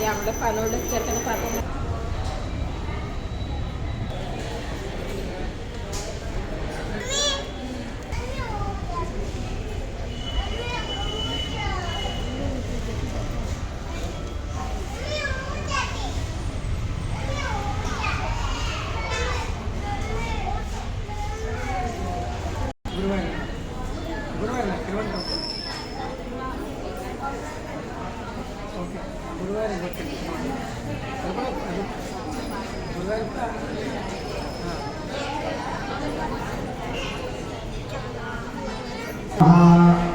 ఎవరి పనులు వచ్చాక పాపం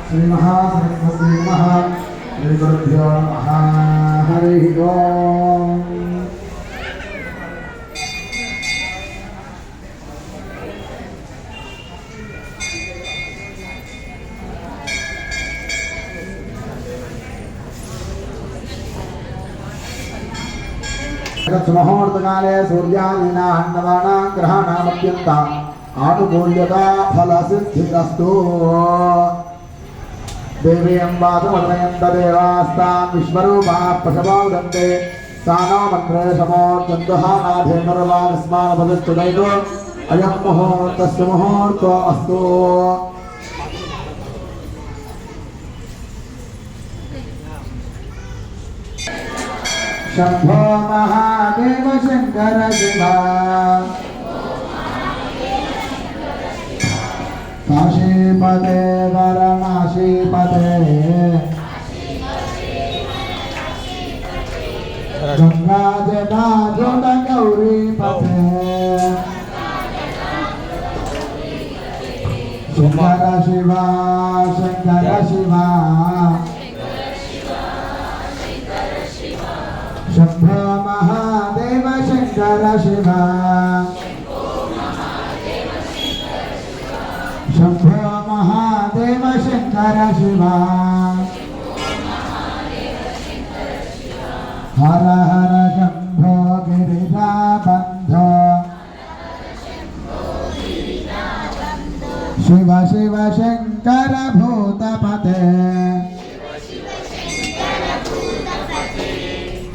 श्री महासरस्वती नमः श्री गुरुभ्यो नमः हरि ओम। मुहूर्तकाले सूर्यादीना अन्नदाना ग्रहाणामत्यन्ता आनुकूल्यता फलसिद्धिरस्तु। देवी अम्बादमदनयन्त देवास्तां विश्वरूपाः पशवोदन्ते सानो मन्त्रे शमोर्चन्दुहानाधेनुर्वास्मानपदस्तुदैतो अयं मुहूर्तस्य मुहूर्तो अस्तु। शम्भो महादेव शंकर शिवा काशीपते वरनाशीपते गंगाजटाजोट गौरीपते शंकर शिवा शंकर शिवा शंभो महादेव शंकर शिवा शंभो महादेव शंकर शिवा हर हर शंभो गिरिजाबंधो शिव शिव शंकर भूतपते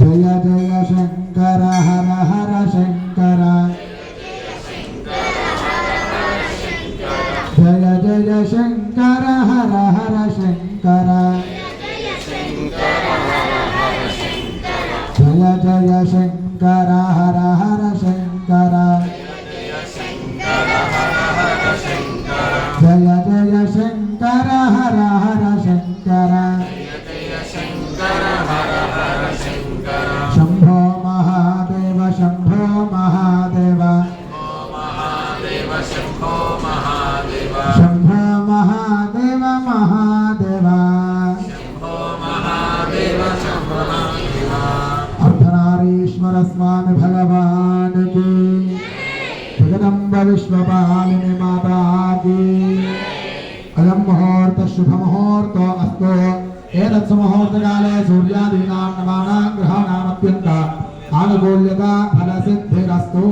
जय जय शंकर हर हर शंकर जय जय शंकर हर हर शंकर जय जय शंकर हर हर शंकर जय जय शंकर हर हर शंकर शंभो महादेव शंभो महादेव शंभो महादेव शंभो महादेव महादेव शंभो महादेव शंभो महादेव। अर्धनारीश्वर स्वामी भगवान की जगदम्ब विश्वपालिनी माता की अयं मुहूर्त शुभ मुहूर्त अस्तु। एतत् मुहूर्तकाले सूर्यादीनां नवानां ग्रहाणामत्यन्त आनुकूल्यता फलसिद्धिरस्तु।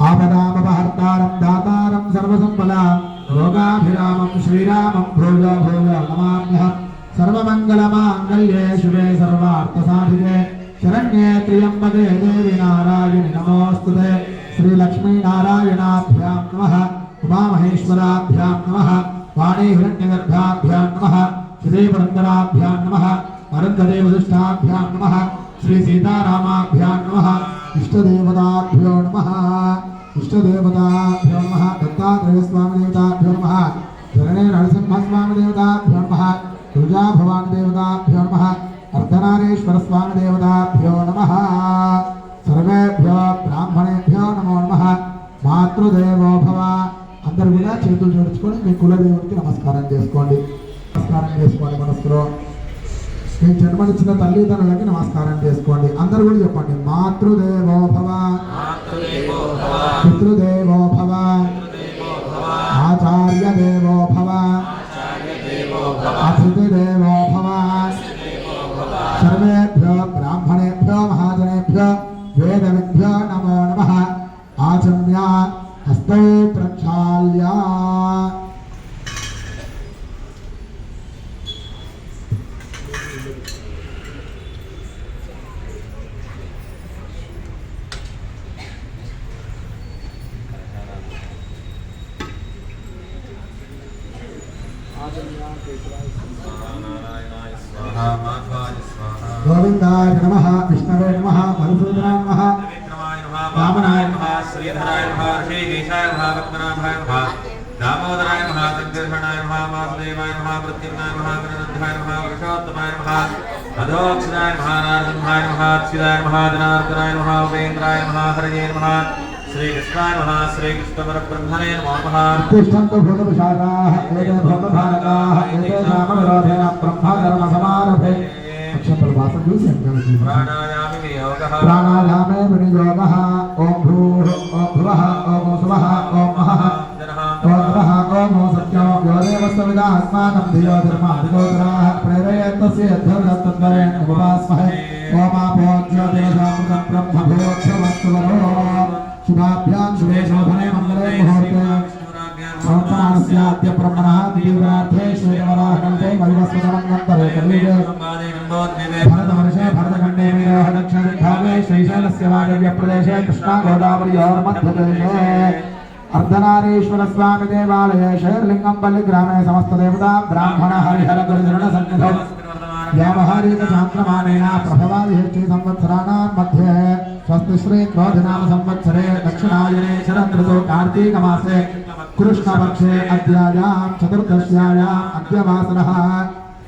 आपदामपहर्तारं दातारं सर्वसम्पदां रोगाभिरामं श्रीरामं भूयो भूयो नमाम्यहम्। सर्वमङ्गलमाङ्गल्ये शिवे सर्वार्थसाधिके शरण्ये त्र्यम्बके देवी नारायणि नमोऽस्तुते। श्रीलक्ष्मीनारायणाभ्यां नमः उमामहेश्वराभ्यां नमः वाणी हिरण्यगर्भाभ्यां नमः श्रीपुरन्दराभ्यां नमः अरुन्धदेवदुष्टाभ्यां नमः श्रीसीतारामाभ्यां नमः इष्टदेवताभ्यो नमः इष्टदेवताभ्यो नमः दत्तात्रेयस्वामिदेवताभ्यो नमः शरणे नरसिंहस्वामिदेवताभ्यो नमः तुळजाभवानिदेवताभ्यो नमः अर्धनारीश्वरस्वामिदेवताभ्यो नमः सर्वेभ्यो ब्राह्मणेभ्यो नमो नमः। మాతృదేవో భవ అందరూ కూడా చేతులు జోడించుకొని మీ కులదేవుడికి నమస్కారం చేసుకోండి మనసులో మీ జన్మనిచ్చిన తల్లిదండ్రులకి నమస్కారం చేసుకోండి అందరూ కూడా చెప్పండి మాతృదేవో భవ పితృదేవో భవ ఆచార్య దేవో భవ అతిథి దేవో భవ సర్వేభ్యో బ్రాహ్మణేభ్యో మహాజనేభ్యో వేదవిభ్యో నమో నమః। आचम्य हस्तौ प्रक्षाल्य गोविंदाय नमः, विष्णवे नमः, मधुसूदनाय नमः, वामनाय नमः, श्रीधराय नमः, ऋषिकेशाय नमः, पद्मनाभाय नमः, दामोदराय नमः, संकर्षणाय नमः, वासुदेवाय नमः, प्रद्युम्नाय नमः, गणनाथाय नमः, पुरुषोत्तमाय नमः, अधोक्षराय नमः, नारसिंहाय नमः, अच्युताय नमः, जनार्दनाय नमः, उपेन्द्राय नमः, हरये नमः, श्रीकृष्णाय नमः, श्रीकृष्णपरब्रह्मणे नमः। तिष्ठन्तु भूतविशाखाः, एते भूतभारकाः, एते नामविरोधेन ब्रह्मकर्मसमारभे। अक्षरवासं చూసి प्राणायामे विनियोगः, प्राणायामे विनियोगः। ओम भूः, ओम भुवः, ओम सुवः, ओम महः, ओम नमः, ओम सत्यो यो देवस्वविदा अस्माकं धियो धर्माधिगोचराः प्रेरयेत्तस्य यद्धर्तत्वरेण उपवास्महे। ओमापो ज्योतिषामृतं ब्रह्मभूक्षवस्तुवरो शुभाभ्यां शुभे शोभने मङ्गले मुहूर्ते संस्थानस्याद्य ब्रह्मणः दीर्घार्थे श्रीवराहकल्पे वैवस्वतमन्वन्तरे कलियुगे भरतवर्षे भरतखण्डे मेरोह दक्षिणदिग्भागे श्रीशैलस्य वायव्यप्रदेशे कृष्णागोदावर्योर्मध्यदेशे अर्धनारीश्वरस्वामी देवालये शैर्लिङ्गं पल्लिग्रामे समस्तदेवता ब्राह्मण हरिहर गुरुजनसन्निधौ व्यावहारिकचान्द्रमानेन प्रभवादिहेष्टि संवत्सराणां मध्ये स्वस्ति श्री क्रोधिनाम संवत्सरे दक्षिणायने शरदृतौ कार्तीकमासे कृष्णपक्षे अद्यायां चतुर्दश्यायाम् अद्यवासरः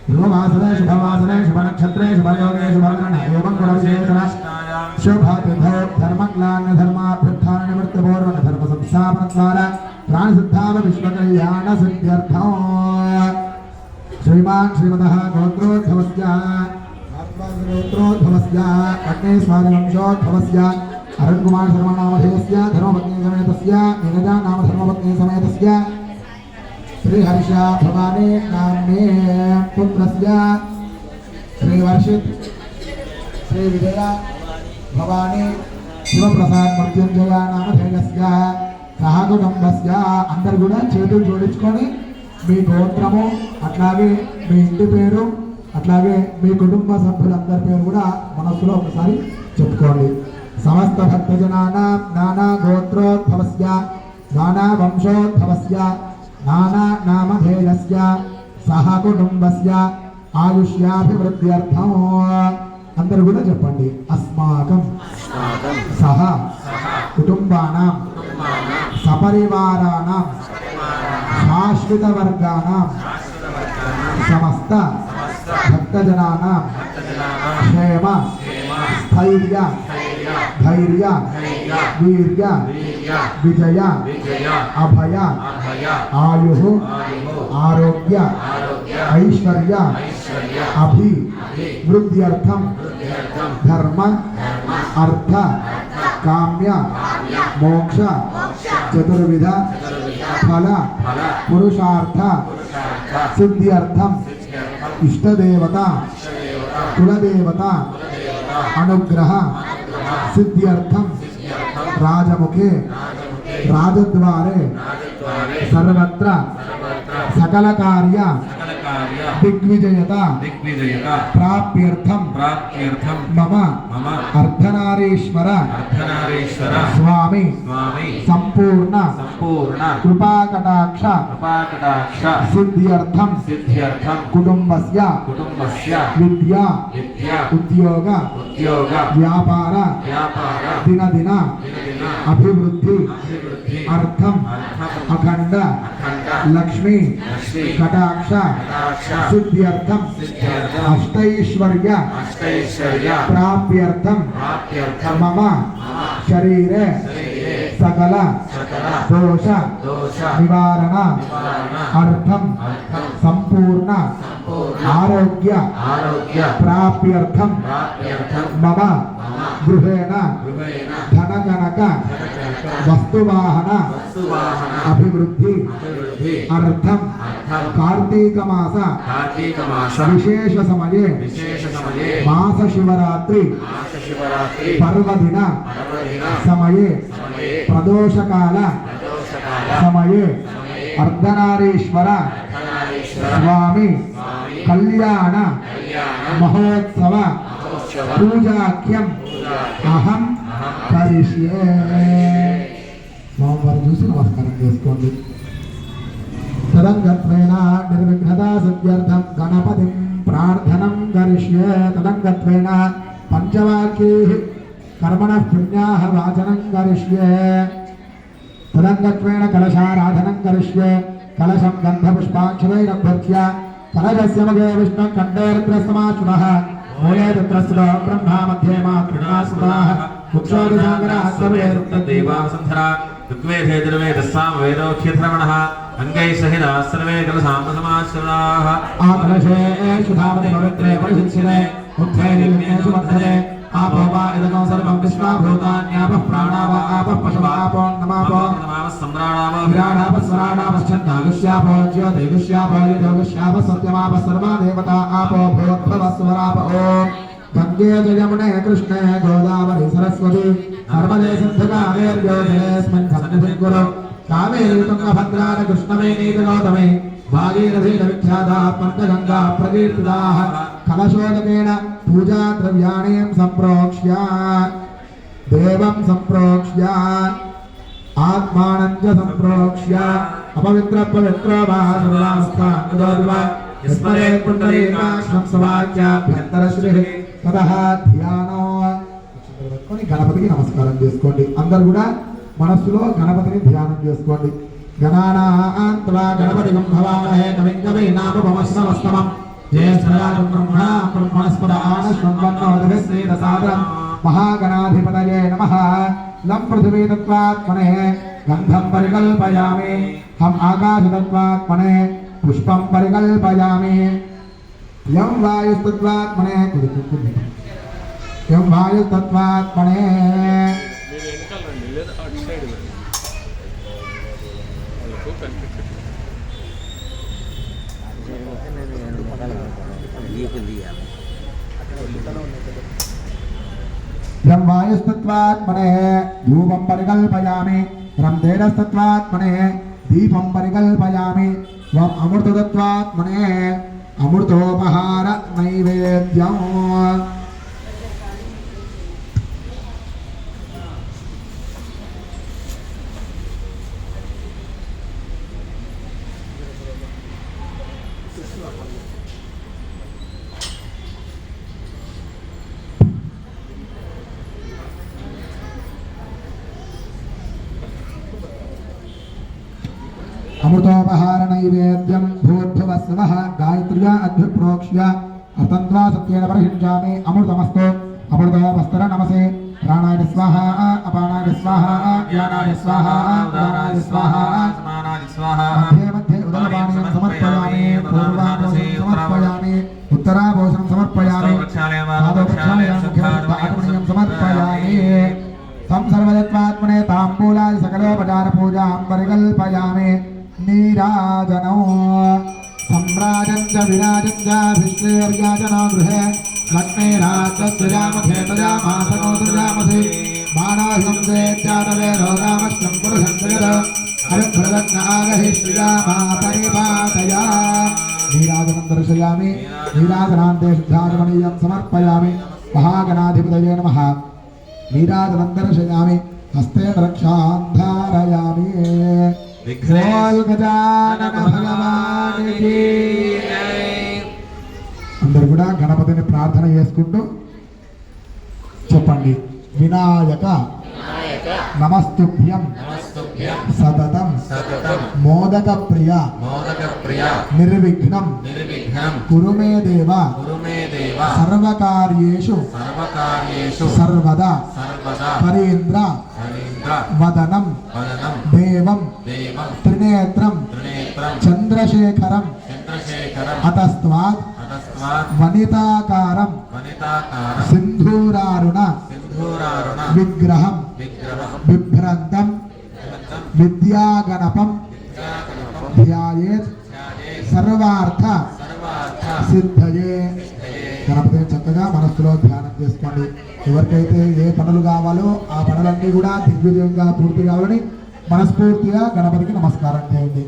ध्रुववासरे शुभवासरे शुभनक्षत्रे शुभयोगे शुभग्रहणे एवं गुणविशेषण शुभतिथौ धर्मग्लान्यधर्माभ्युत्थाननिवृत्तिपूर्वकधर्मसंस्थापनद्वारा प्राणसिद्धावविश्वकल्याणसिद्ध्यर्थौ श्रीमान् श्रीमतः गोत्रोद्भवस्य अग्नेस्वादिवंशोद्भवस्य अरुणकुमार शर्मा नामधेयस्य धर्मपत्नी समेतस्य नीरजा नाम धर्मपत्नी समेतस्य श्रीहर्ष भवानी नाम्ने पुत्रस्य श्रीवर्षित श्रीविजय भवानी शिवप्रसाद मृत्युंजय नामधेयस्य सह कुटुंबस्य अंदर కూడా చేతులు జోడించుకొని మీ గోత్రము అట్లాగే మీ ఇంటి పేరు అట్లాగే మీ కుటుంబ సభ్యులందరి పేరు కూడా మనసులో ఒకసారి చెప్పుకోండి. సమస్త భక్తజనానాం నానా గోత్రోద్భవస్య నానా వంశోద్భవస్య నానా నామధేయస్య సహ కుటుంబస్య ఆయుష్యాభివృద్ధ్యర్థం అందరూ కూడా చెప్పండి. అస్మాకం సహ కుటుంబానాం సపరివారాణం శాశ్వత వర్గానాం సమస్త భక్తజనానాం క్షేమ స్థైర్య ధైర్య వీర్య విజయ అభయ ఆయు ఆరోగ్య ఐశ్వర్య అభివృద్ధ్యర్థం ధర్మ అర్థ కామ్య మోక్ష చతుర్విధ ఫల పురుషార్థ సిద్ధ్యర్థం ఇష్టదేవత కులదేవత అనుగ్రహ సిద్ధ్యర్థం రాజముఖే రాజద్వారే సర్వత్ర సకల కార్య దిగ్విజయత ప్రాప్యర్థం మమ అర్ధనారీశ్వర స్వామి సంపూర్ణ కృపాకటాక్ష సిద్ధ్యర్థం కుటుంబస్య విద్యా ఉద్యోగ వ్యాపార దినదిన అభివృద్ధి అర్థం అఖండ లక్ష్మీ కటాక్ష సిద్ధ్యర్థం అష్టైశ్వర్య ప్రాప్యర్థం మమ శరీరే సకల దోష నివారణ అర్థం సంపూర్ణ ఆరోగ్య ప్రాప్యర్థం మమ గృహేణ ధనకనక వస్తువాహన అభివృద్ధి అర్థం కార్తీక మాస విశేష సమయే మాస శివరాత్రి పర్వదిన సమయే ప్రదోషకాల సమయే అర్ధనారీశ్వర స్వామి కళ్యాణ మహోత్సవ పూజాఖ్యం అహం కరిష్యే. స్వామివారు చూసి నమస్కారం చేసుకోండి. తదంగత్వేన నిర్విఘ్నతా సిద్ధ్యర్థం గణపతిం ప్రార్థనం కరిష్యే. తదంగత్వేన పంచవాక్యైః కర్మణః పుణ్యాః వాచనం కరిష్యే. తదంగత్వేన కలశారాధనం కరిష్యే. కలశం గంధపుష్పాక్షరైరభ్యర్చ్య కలశస్య మధ్యే విష్ణుః కంఠే రుద్రస్తమాశ్రుతః మూలే రుద్రస్సుతో బ్రహ్మా మధ్యే మాతృణాసుతాః కుక్షోదిసాగరాः సర్వే రుద్రదేవావసంధరా ఋగ్వేదే యజుర్వేదస్సామ వేదోక్షేత్రమణః అంగైः సహితాः సర్వే కలశామసమాశ్రితాः. ఆ కలశేషు ధావతి పవిత్రే పరిశుచ్యతే ఉద్ధే నిర్ణేషు వర్ధతే आपो वा इदं सर्वं विश्वाभूतान्यापः प्राणावा आपः पशवापो नमापो सम्राणावो विराडापः स्वराडापश्चन्दागुष्यापो ज्योतिगुष्यापो युधोगुष्यापः सत्यमापः सर्वा देवता आपो भूद्भवस्वराप ॐ गङ्गे च यमुने कृष्णे गोदावरी सरस्वती नर्मदे सिन्धुकावेर्योधनेऽस्मिन् सन्निधिं कुरु कावेरी तुङ्गभद्रा कृष्णवेणी गौतमी भागीरथी विख्याता पञ्चगङ्गा प्रकीर्तिताः कलशोदकेन पूजा द्रव्याणि सम्प्रोक्ष्य देवं सम्प्रोक्ष्य आत्मानं च सम्प्रोक्ष्य अपवित्र पवित्र स्मरे पुण्डरीकाक्षं सवाक्याभ्यन्तरश्रीः ततः ध्यानो. గణపతికి నమస్కారం చేసుకోండి. అందరూ కూడా మనస్సులో గణపతిని ధ్యానం చేసుకోండి. గణానాన్త్వా గణపతిం భవామహే కవిం కవీనాముపమశ్రవస్తమం జ్యేష్ఠరాజం బ్రహ్మణస్పదాన శృణ్వన్నోదభిశ్రీరసాదరం మహాగణాధిపతయే నమః. లం పృథివీతత్వాత్మనే గంధం పరికల్పయామి. హం ఆకాశతత్వాత్మనే పుష్పం పరికల్పయామి. యం వాయుస్తత్వాత్మనే యం వాయుస్తత్వాత్మనే యం వాయుస్తత్వాత్మనే ధూపం పరికల్పయామి. రం తేజస్తత్వాత్మనే దీపం పరికల్పయామి. వం అమృతతత్వాత్మనే అమృతోపహార నైవేద్యం. अमृतोपहार नैवेद्यं भूर्भुवस्वः गायत्र्या अभ्युप्रोक्ष्य अर्थन्त्वा सत्येन परिषिञ्चामि. अमृतमस्तु अमृतोपस्तर नमसे. प्राणाय स्वाहा अपानाय स्वाहा ज्ञानाय स्वाहा उदानाय स्वाहा समानाय स्वाहा. मध्ये मध्ये उदरपानीयं समर्पयामि. पूर्वाभोजनं समर्पयामि. उत्तराभोजनं समर्पयामि. पादोपक्षालयं मुख्यं समर्पयामि. संसर्वदत्वात्मने ताम्बूलाय सकलोपचारपूजां परिकल्पयामि. नीराजनो सम्राजं च विराजं च भिक्षेर्याजनो गृहे लक्ष्मीराजस्यामथे तजामासनो तजामसे मानाहं देत्यातवेदो रामश्चं पुरुषं जगद अभिभ्रदग्नागहि श्रियामापरिपातया. नीराजनं दर्शयामि. नीराजनान्ते शुद्धाचमनीयं समर्पयामि. महागणाधिपतये नमः. नीराजनं दर्शयामि. हस्ते रक्षां धारयामि. बोल गजानन भगवान की जय. అందరూ కూడా గణపతిని ప్రార్థన చేసుకుంటూ చెప్పండి. వినాయక నమస్తుభ్యం సతతం మోదక ప్రియ నిర్విఘ్నం కురు మే దేవ సర్వకార్యేషు సర్వదా పరీంద్ర వదనం దేవం త్రినేత్రం చంద్రశేఖరం అతస్త్వాత్ వనితాకారం సింధూరారుణ విగ్రహం బిభ్రంతం విద్యాగణపం ధ్యాయేత్ సర్వార్థ సిద్ధయే. గణపతిని చక్కగా మనస్సులో ధ్యానం చేసుకోండి. ఎవరికైతే ఏ పనులు కావాలో ఆ పనులన్నీ కూడా దిగ్విజయంగా పూర్తి కావాలని మనస్ఫూర్తిగా గణపతికి నమస్కారం చేయండి.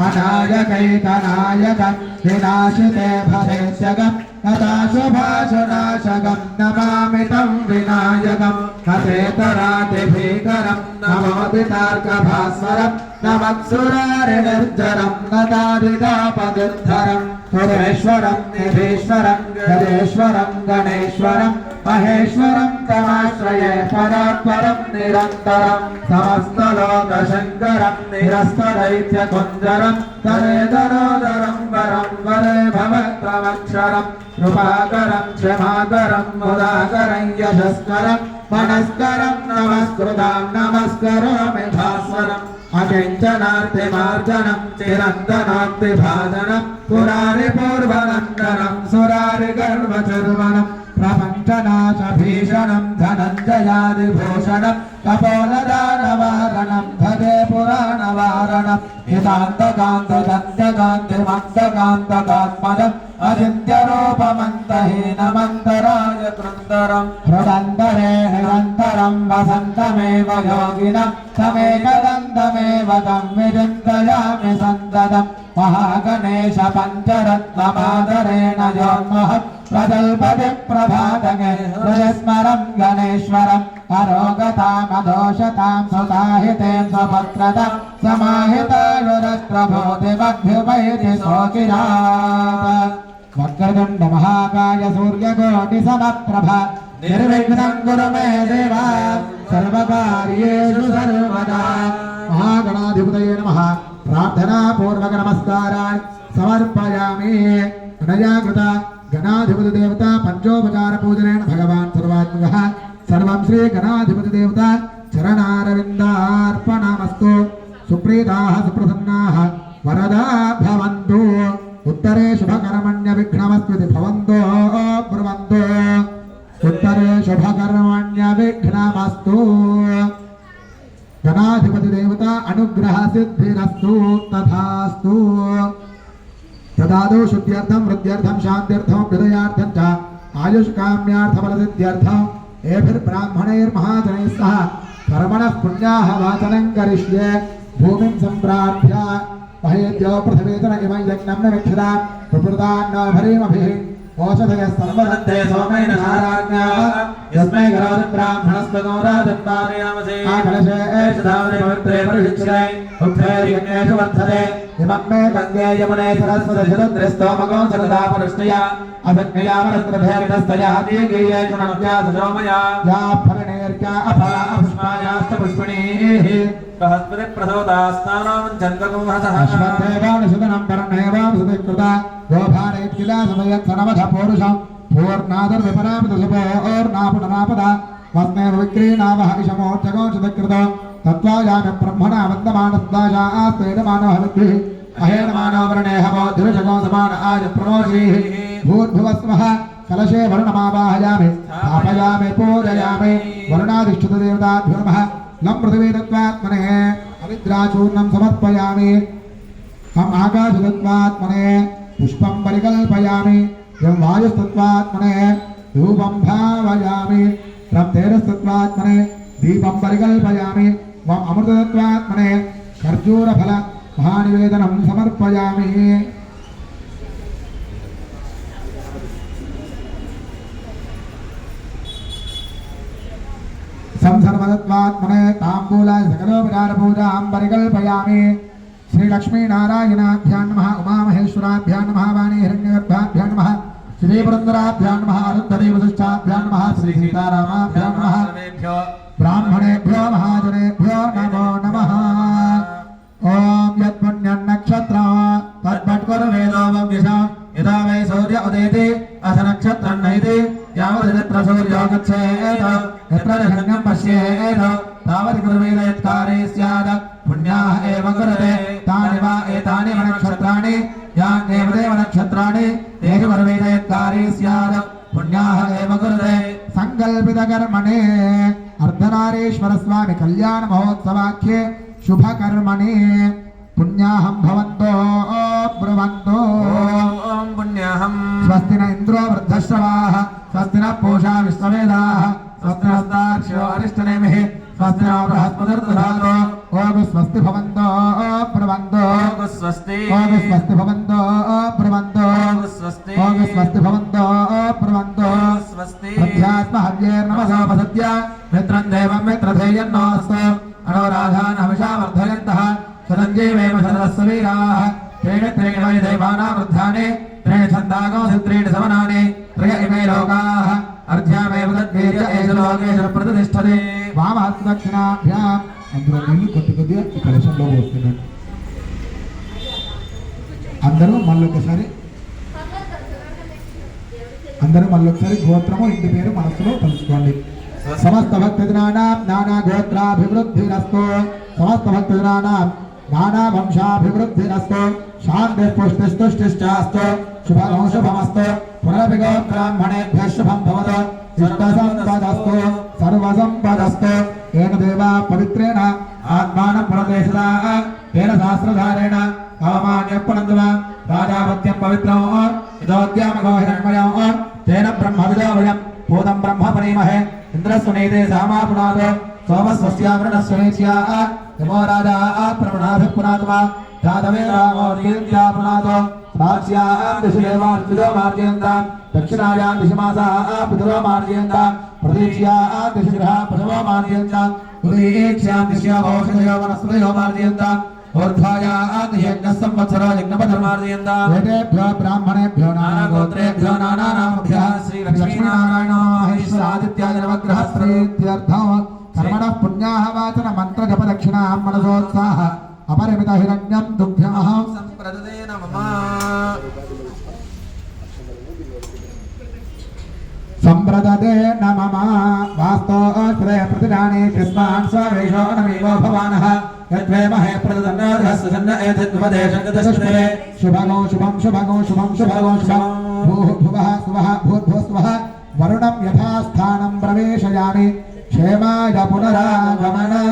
अनायकैकनायकं विनाशिते भवेद्यगं नताशुभाशुनाशकं नमामि तं विनायकं नतेतरातिभीकरं नमोदितार्कभास्वरं नमत्सुरारिनिर्जरं नतादितापदुद्धरं सुरेश्वरं निधीश्वरं गजेश्वरं गणेश्वरं महेश्वरं तमाश्रये परात्परं निरन्तरं समस्तलोकशङ्करं निरस्तदैत्यकुञ्जरं तरेतरोदरं वरं वरे भवत्रमक्षरं कृपाकरं क्षमाकरं मुदाकरं यशस्करं मनस्करं नमस्कृतां नमस्करोमि भास्वरम् अकिञ्चनार्तिमार्जनं चिरन्तनार्तिभाजनं पुरारिपूर्वनन्दनं सुरारिगर्वचर्वनं प्रपञ्चनाशभीषणं धनञ्जयादिभूषणं कपोलदानवारणं भजे पुराणवारणं हितान्तकान्तदन्तकान्तिमन्तकान्तकात्मदम् अचिन्त्यरूपमन्तहीनमन्तराय कृन्दरं हृदन्तरे निरन्तरं वसन्तमेव योगिनं तमेकदन्तमेव तं विचिन्तयामि सन्ततं महागणेश पञ्चरत्नमादरेण योन्मः प्रजल्पति प्रभातगे हृदयस्मरं गणेश्वरं अरोगतामदोषतां सुताहितें स्वपत्रतां समाहितायुरस्त्रभूतिमभ्युपैति सोऽकिरात् वक्रतुण्ड महाकाय सूर्यकोटिसमप्रभा निर्विघ्नं कुरु मे देव सर्वकार्येषु सर्वदा महागणाधिपतये नमः प्रार्थनापूर्वक नमस्कारान् समर्पयामि अनयाकृत गणाधिपति देवता पंचोपचार पूजनेन भगवान् सर्वात्मकः सर्वं श्री गणाधिपति देवता चरणारविन्दार्पणमस्तु सुप्रीताः सुप्रसन्नाः वरदा भवन्तु उत्तरे शुभकर्मण्य विघ्नमस्कृति भवन्तो ब्रुवन्तो उत्तरे शुभकर्मण्य विघ्नमस्तु गणाधिपति देवता अनुग्रह सिद्धिरस्तु तथास्तु तदादौ शुद्ध्यर्थं वृद्ध्यर्थं शान्त्यर्थं हृदयार्थं च आयुष्काम्यार्थफलसिद्ध्यर्थं एभिर्ब्राह्मणैर्महाजनैः सह कर्मणः पुण्याः वाचनं करिष्ये भूमिं सम्प्राप्य महेद्यो पृथिवीतन इमं यज्ञं न विक्षिता प्रकृतान्न भरीमभिः ओषधयः संवदन्ते सोमेन नाराज्ञाः यस्मै करोति ब्राह्मणस्पदो राजन्तारयामसे आकलशे एष धावने पवित्रे परिशिक्षते उक्थैर्यज्ञेषु वर्धते इमं मे गङ्गे यमुने सरस्वती जलद्रस्तोमगो सरदा परुष्टया अभिज्ञयामरत्रभेदस्तया दीर्घेयेषु नव्या सजोमया या फलनेर्या अफला अपुष्पायाश्च पुष्पिणीः बृहस्पति प्रसोदास्तानां चन्द्रगुंहसः अश्वत्थेवानुसुदनं कर्णेवानुसुधिकृता गोभानैत्किला समयत्सनवध पौरुषं पूर्णादर्विपरामृतसुपोर्नापुनरापदा वस्मेव विक्रीणावः इषमोर्जगोचतकृतो तत्त्वायामि ब्रह्मणा वन्दमानस्दाशास्तेडमानः विद्भिः अहेणमानोवर्णेह बोधिरुषगो समान आज प्रमोषीः भूर्भुवस्वः कलशे वरुणमावाहयामि स्थापयामि पूजयामि वरुणाधिष्ठितदेवताभ्यो नमः लं पृथिवीतत्त्वात्मने अनिद्राचूर्णं समर्पयामि हम आकाशतत्त्वात्मने पुष्पं परिकल्पयामि यं वायुस्तत्त्वात्मने धूपं भावयामि तं तेजस्तत्त्वात्मने दीपं परिकल्पयामि वं अमृततत्त्वात्मने खर्जूरफल महानिवेदनं समर्पयामि संसर्वतत्त्वात्मने ताम्बूलाय सकलोपचारपूजां परिकल्पयामि श्रीलक्ष्मीनारायणाभ्यां नमः उमामहेश्वराभ्यां नमः वाणीहिरण्यगर्भाभ्यां नमः श्रीपुरन्दराभ्यां नमः अरुन्धतीवशिष्टाभ्यां नमः श्रीसीतारामाभ्यां नमः ब्राह्मणेभ्यो महाजनेभ्यो नमो नमः ॐ यत्पुण्यन्नक्षत्रं तद्भट्कुर्वेदो वव्यशां यदा वै सूर्य उदेति अथ नक्षत्रं नैति यावद्यत्र सूर्यो गच्छेत् यत्र जगन्नं पश्येत् तावत् कुर्वेद यत्कारे स्यात् पुण्याः एव कुरुते तानि वा एतानि नक्षत्राणि यान्येव देव नक्षत्राणि तेषु कुर्वेद यत्कारे स्यात् पुण्याः एव कुरुते संकल्पितकर्मणे अर्धनारीश्वरस्वामी कल्याण महोत्सवाख्ये शुभकर्मणे पुण्याहं भवन्तो ब्रुवन्तो ॐ पुण्याहं स्वस्ति न इन्द्रो वृद्धश्रवाः स्वस्ति न पूषा विश्ववेदाः स्वस्ति नस्तार्क्ष्यो अरिष्टनेमिः स्वस्ति न बृहस्पतिर्दधातु ఓం స్వస్తి భవంతో బ్రవంతో ఓం స్వస్తి ఓం స్వస్తి భవంతో బ్రవంతో ఓం స్వస్తి ఓం స్వస్తి భవంతో బ్రవంతో ఓం స్వస్తి అధ్యాత్మ హవ్యేర్నమసోపసత్య మిత్రం దేవం మిత్రధేయన్నోస్తు అనోరాధాన్ హవిషా వర్ధయంతః సదంజీవేమ సరస్వీరాः త్రీణి త్రీణి వై దేవానా వృద్ధాని త్రీణి ఛందాగో త్రీణి సమనాని త్రయ ఇమే లోకాः అర్ధ్యామేవ తద్వీర్య ఏష లోకేషు ప్రతిష్టతే వామహస్త దక్షిణాభ్యాం అందులో నీళ్లు కొద్దిగా ఈ కలశంలో పోస్తున్నాడు అందరూ మళ్ళొకసారి గోత్రము ఇంటి పేరు మనసులో తలుచుకోండి సమస్త భక్తజనానాం నానా గోత్రాభివృద్ధిరస్తు సమస్త భక్తజనానాం నానా వంశాభివృద్ధిరస్తు శాంతి పుష్టిస్తుష్టిశ్చాస్తు శుభం శుభమస్తు పునరపి బ్రాహ్మణేభ్యః శుభం భవతు ఇష్టసంపదస్తు సర్వసంపదస్తు ఏన దేవా పవిత్రేణ ఆత్మానం పునర్దేశదా తేన శాస్త్రధారేణ అవమాన్య పునందువా రాజాపత్యం పవిత్రం ఇదోద్యామగో హిరణ్మయం తేన బ్రహ్మవిదో వయం భూతం బ్రహ్మ పరీమహే ఇంద్రస్వనీతే సామాపునాదో సోమస్వస్యావృణస్వనేస్యా యమో రాజా ప్రవణాభి పునాత్మా జాతవే రామో దీర్ఘ్యా పునాదో సాక్ష్యాం దిశ దేవార్చిదో మార్జయంత దక్షిణాయాం దిశమాసా పితరో మార్జయంత ప్రదీక్ష్యాం దిశ గ్రహ ప్రథమో మార్జయంత ఉదీక్ష్యాం దిశ్యా భోషదయో వనస్పతయో మార్జయంత ఊర్ధ్వాయాం దిశయజ్ఞః సంవత్సరో యజ్ఞపథమార్జయంత వేదేభ్యో బ్రాహ్మణేభ్యో నానా గోత్రేభ్యో నానా నామభ్యః శ్రీ లక్ష్మీనారాయణో మహేశ్వరాదిత్యాయ నవగ్రహ శ్రీత్యర్థం కర్మణ పుణ్యాహ వాచన మంత్ర జప దక్షిణాం మనసోత్సాహ అపరిమిత హిరణ్యం దుఃఖ్యమహం సంప్రదదే నమః సంప్రదదే నమః వాస్తోశ్రయ ప్రతిదానే కస్మాన్ స్వేషో నమేవో భవానః యద్వేమహే ప్రదదన్నోర్హస్సు సన్న ఏతద్వదేశగదశస్మే శుభగో శుభం శుభగో శుభం శుభగో శుభం భూర్భువః స్వః భూర్భువస్వః వరుణం యథాస్థానం ప్రవేశయామి క్షేమాయ పునరాగమనాయ